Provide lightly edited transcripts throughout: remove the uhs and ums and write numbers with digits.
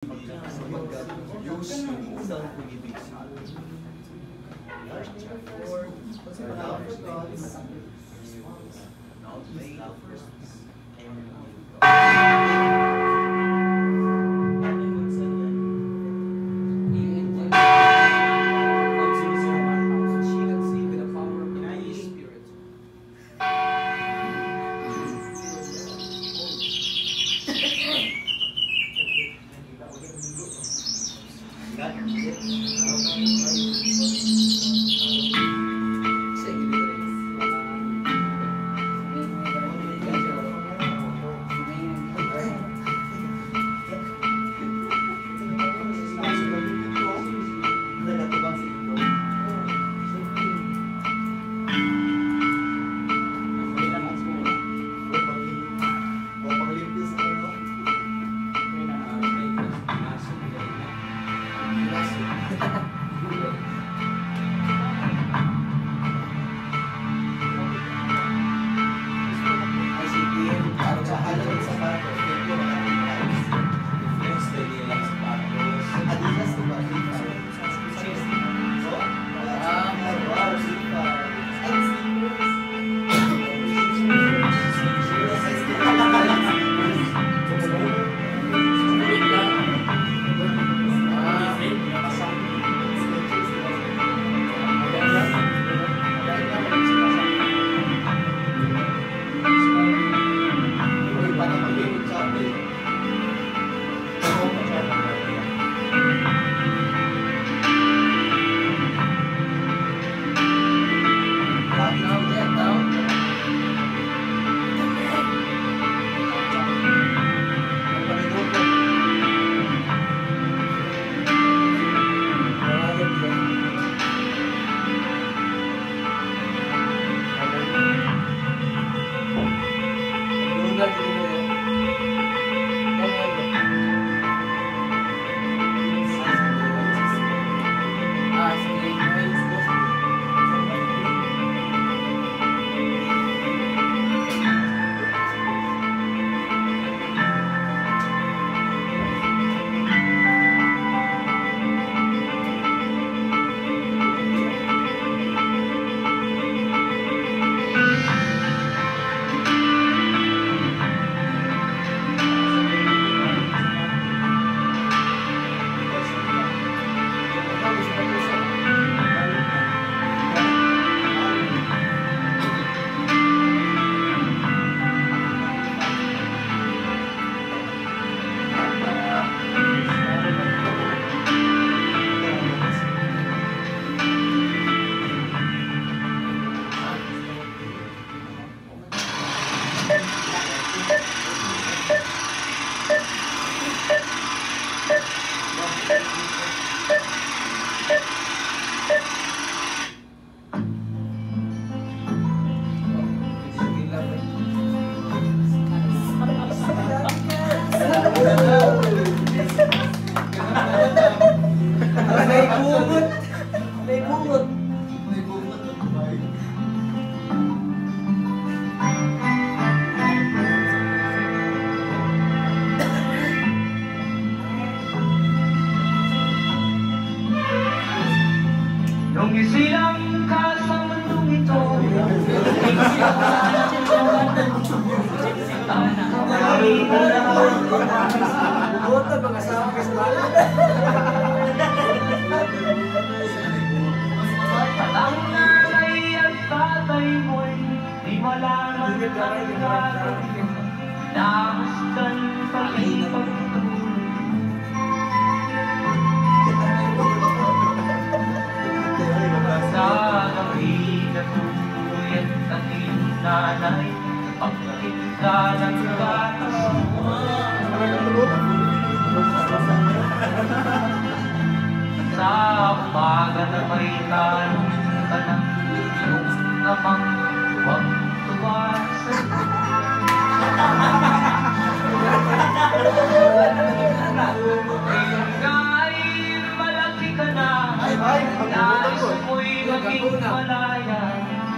Use yung unang pag-ibig sa First chapter 4, love for God is not made of first.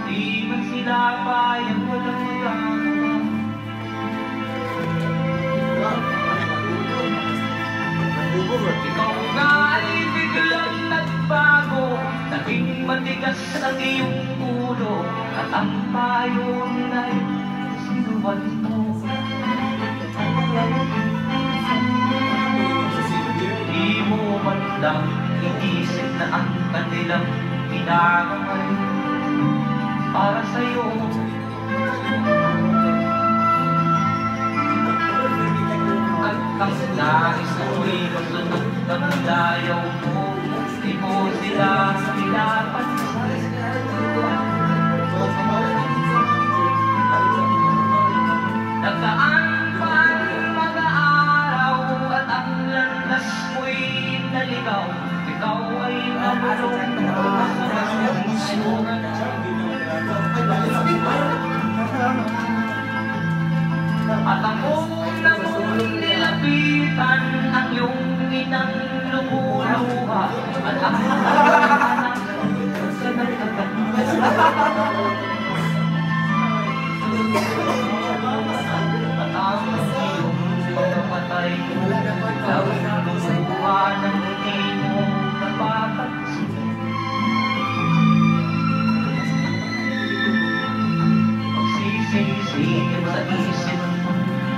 Di man sila payang walang magagawa. Ikaw nga ay biglang nagbago, naging matigas ang iyong ulo, at ang payo na'y sinuwan mo. Di mo man lang iisip na ang kanilang ginagaway para sa'yo. At ang nais mo'y magsunod ng layaw mo, di mo sila pinapansin. Nagdaan pa ang mga araw at ang landas mo'y naligaw. Ikaw ay nabulong sa puso. At akong nabulong nilapitan ang iyong inang lumuluha. At ang anak sa nagkaganda. At ang iyong pagkapatay, ikaw ang lumuha ng hindi mo napapansin. Magsisisi sa isip,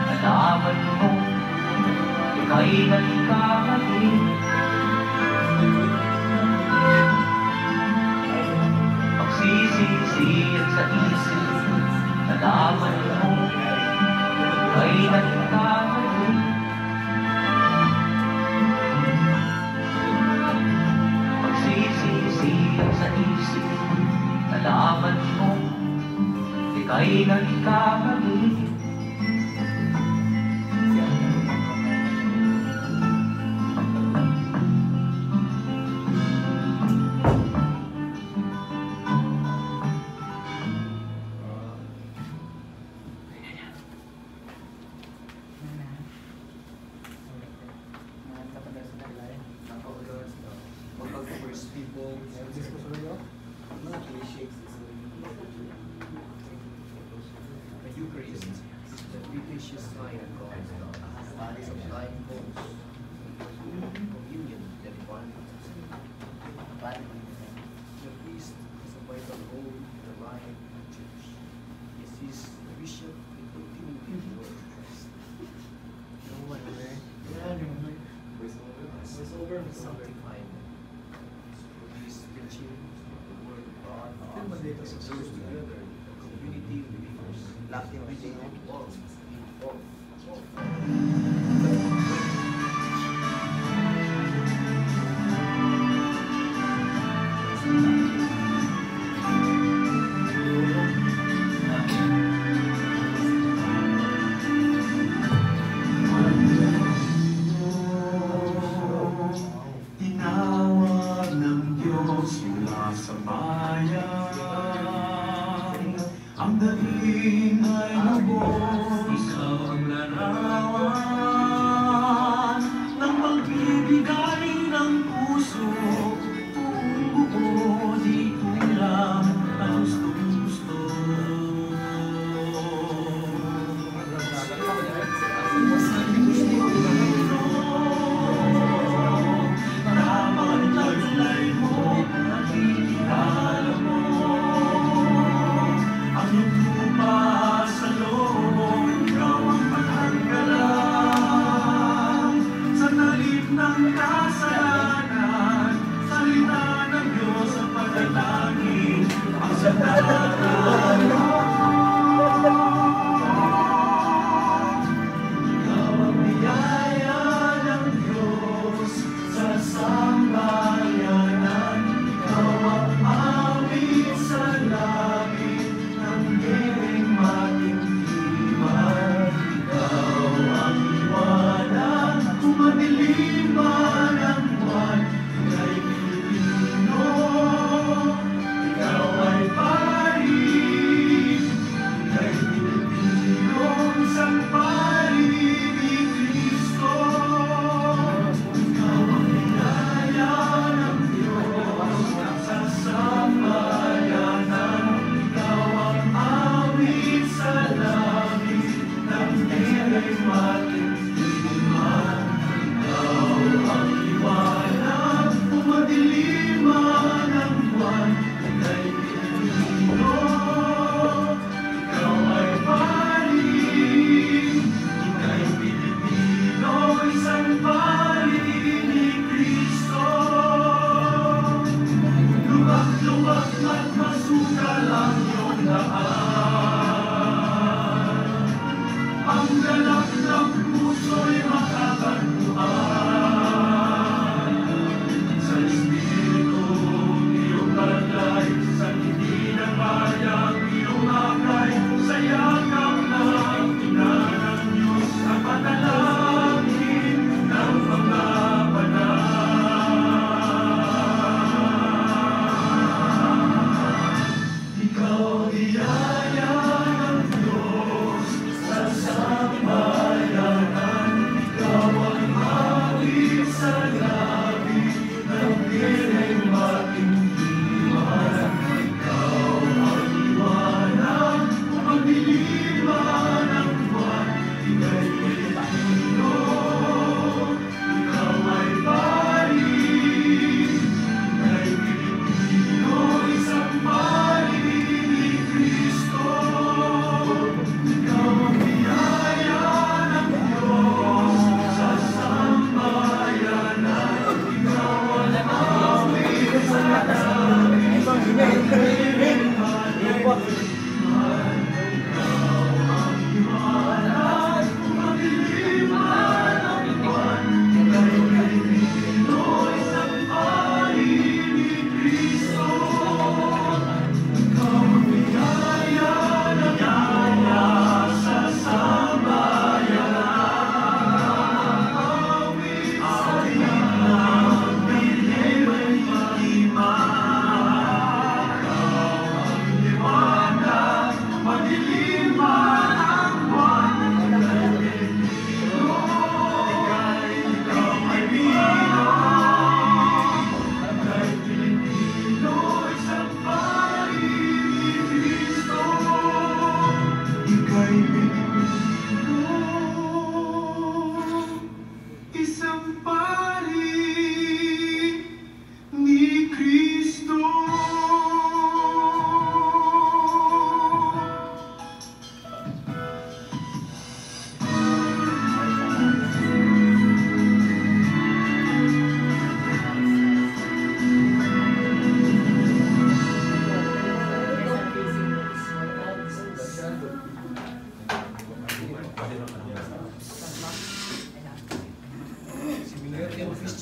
nalaman mo, ika'y nagkamali. Magsisisi sa isip, nalaman mo, ika'y nagkamali. Magsisisi sa isip, nalaman mo, ika'y nagkamali. People, the Eucharist, the British sign of God's bodies of dying bones, communion, the body, the priest is a vital role in the life of the church. Yes, he's the bishop in continuity of the word of Christ. No one there. Voice over and sanctifying. Preaching the word of God, those together, community of believers, Latin reading all. Ang dating ay lubos, ikaw ang larawan ng pagbibigay ng puso, buong buo, di kulang ang gusto-gusto. Dapat taglay mo, nakikilala mo ang lupa sa loob, ikaw ang matanggalan sa talim ng kasalanan. Salita ng Diyos ang paglalangin, ang sandalan mo. Ikaw ang biyaya ng Diyos sa sambayanan. Ikaw ang awit sa langit ng giling matintiman. Ikaw ang liwanag kung madilim man ang buwan. Ika'y Pilipino, ikaw ay pari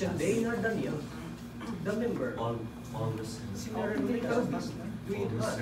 Christian Day, Daniel, the member, All the Senior Calvin, Green Hat.